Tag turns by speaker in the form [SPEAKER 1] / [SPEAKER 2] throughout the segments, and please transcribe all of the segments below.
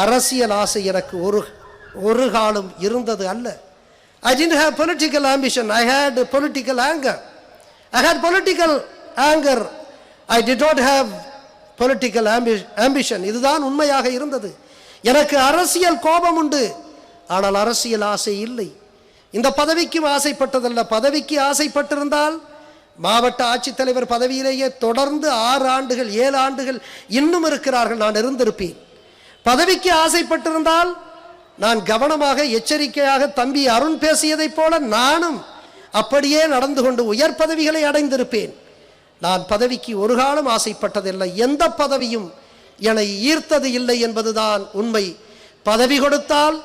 [SPEAKER 1] அரசியல் ஆசை எனக்கு ஒரு காலம் இருந்தது அல்ல. I didn't have political ambition. I had political anger. I had political anger. I did not have political ambition. இதுதான் உண்மையாக இருந்தது. எனக்கு அரசியல் கோபம் உண்டு, ஆனால் அரசியல் ஆசை இல்லை. இந்த பதவிக்கு ஆசைப்பட்டதல்ல. பதவிக்கு ஆசைப்பட்டிருந்தால் மாவட்ட ஆட்சித்தலைவர் பதவியிலேயே தொடர்ந்து 6 ஆண்டுகள் 7 ஆண்டுகள் இன்னும் இருக்கிறார்கள், நான் இருந்திருப்பேன். பதவிக்கு ஆசைப்பட்டிருந்தால் நான் கவனமாக எச்சரிக்கையாக தம்பி அருண் பேசியதைப் போல நானும் அப்படியே நடந்து கொண்டு உயர் பதவிகளை அடைந்திருப்பேன். நான் பதவிக்கு ஒரு காலம் ஆசைப்பட்டதில்லை. எந்த பதவியும் என்னை ஈர்த்தது இல்லை என்பதுதான் உண்மை. பதவி கொடுத்தால்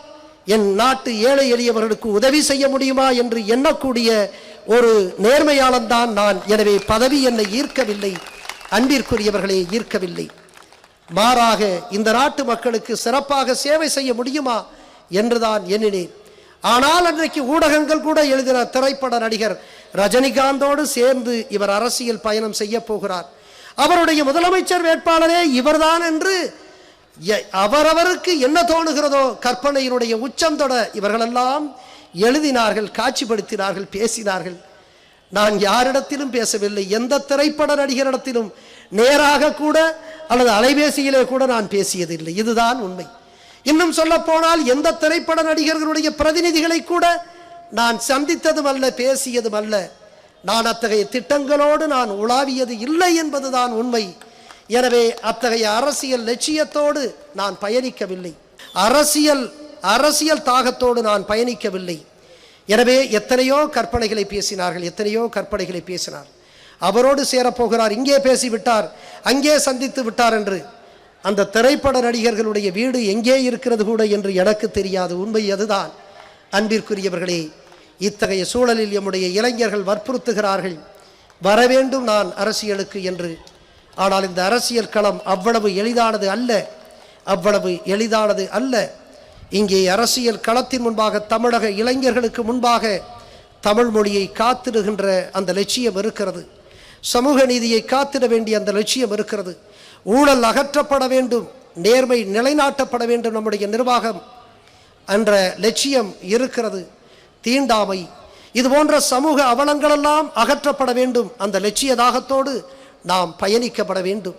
[SPEAKER 1] என் நாட்டு ஏழை எளியவர்களுக்கு உதவி செய்ய முடியுமா என்று எண்ணக்கூடிய ஒரு நேர்மையாளன் தான் நான். எனவே பதவி என்னை ஈர்க்கவில்லை, அன்பிற்குரியவர்களே, ஈர்க்கவில்லை. மாறாக இந்த நாட்டு மக்களுக்கு சிறப்பாக சேவை செய்ய முடியுமா என்றுதான் எண்ணினேன். ஆனால் அன்றைக்கு ஊடகங்கள் கூட எழுதின, திரைப்பட நடிகர் ரஜினிகாந்தோடு சேர்ந்து இவர் அரசியல் பயணம் செய்ய போகிறார், அவருடைய முதலமைச்சர் வேட்பாளரே இவர்தான் என்று அவரவருக்கு என்ன தோணுகிறதோ கற்பனையினுடைய உச்சம் தொட இவர்களெல்லாம் எழுதினார்கள், காட்சிப்படுத்தினார்கள், பேசினார்கள். நான் யாரிடத்திலும் பேசவில்லை. எந்த திரைப்பட நடிகரிடத்திலும் நேராக கூட அல்லது அலைபேசியிலே கூட நான் பேசியதில்லை. இதுதான் உண்மை. இன்னும் சொல்ல போனால் எந்த திரைப்பட நடிகர்களுடைய பிரதிநிதிகளை கூட நான் சந்தித்ததும் அல்ல, பேசியதும் அல்ல. நான் அத்தகைய திட்டங்களோடு நான் உலாவியது இல்லை என்பதுதான் உண்மை. எனவே அத்தகைய அரசியல் லட்சியத்தோடு நான் பயணிக்கவில்லை, அரசியல் தாகத்தோடு நான் பயணிக்கவில்லை. எனவே எத்தனையோ கற்பனைகளை பேசினார்கள், எத்தனையோ கற்பனைகளை பேசினார். அவரோடு சேரப்போகிறார், இங்கே பேசிவிட்டார், அங்கே சந்தித்து விட்டார் என்று. அந்த திரைப்பட நடிகர்களுடைய வீடு எங்கே இருக்கிறது கூட என்று எனக்கு தெரியாது. உண்மை அதுதான். அன்பிற்குரியவர்களே, இத்தகைய சூழலில் நம்முடைய இளைஞர்கள் வற்புறுத்துகிறார்கள், வரவேண்டும் நான் அரசியலுக்கு என்று. ஆனால் இந்த அரசியல் களம் அவ்வளவு எளிதானது அல்ல, அவ்வளவு எளிதானது அல்ல. இங்கே அரசியல் களத்தின் முன்பாக தமிழக இளைஞர்களுக்கு முன்பாக தமிழ் மொழியை காத்திடுகின்ற அந்த லட்சியம் இருக்கிறது, சமூக நீதியை காத்திட வேண்டிய அந்த லட்சியம் இருக்கிறது, ஊழல் அகற்றப்பட வேண்டும், நேர்மை நிலைநாட்டப்பட வேண்டும், நம்முடைய நிர்வாகம் என்ற லட்சியம் இருக்கிறது, தீண்டாமை இது போன்ற சமூக அவலங்களெல்லாம் அகற்றப்பட வேண்டும். அந்த லட்சிய தாகத்தோடு நாம் பயணிக்கப்பட வேண்டும்.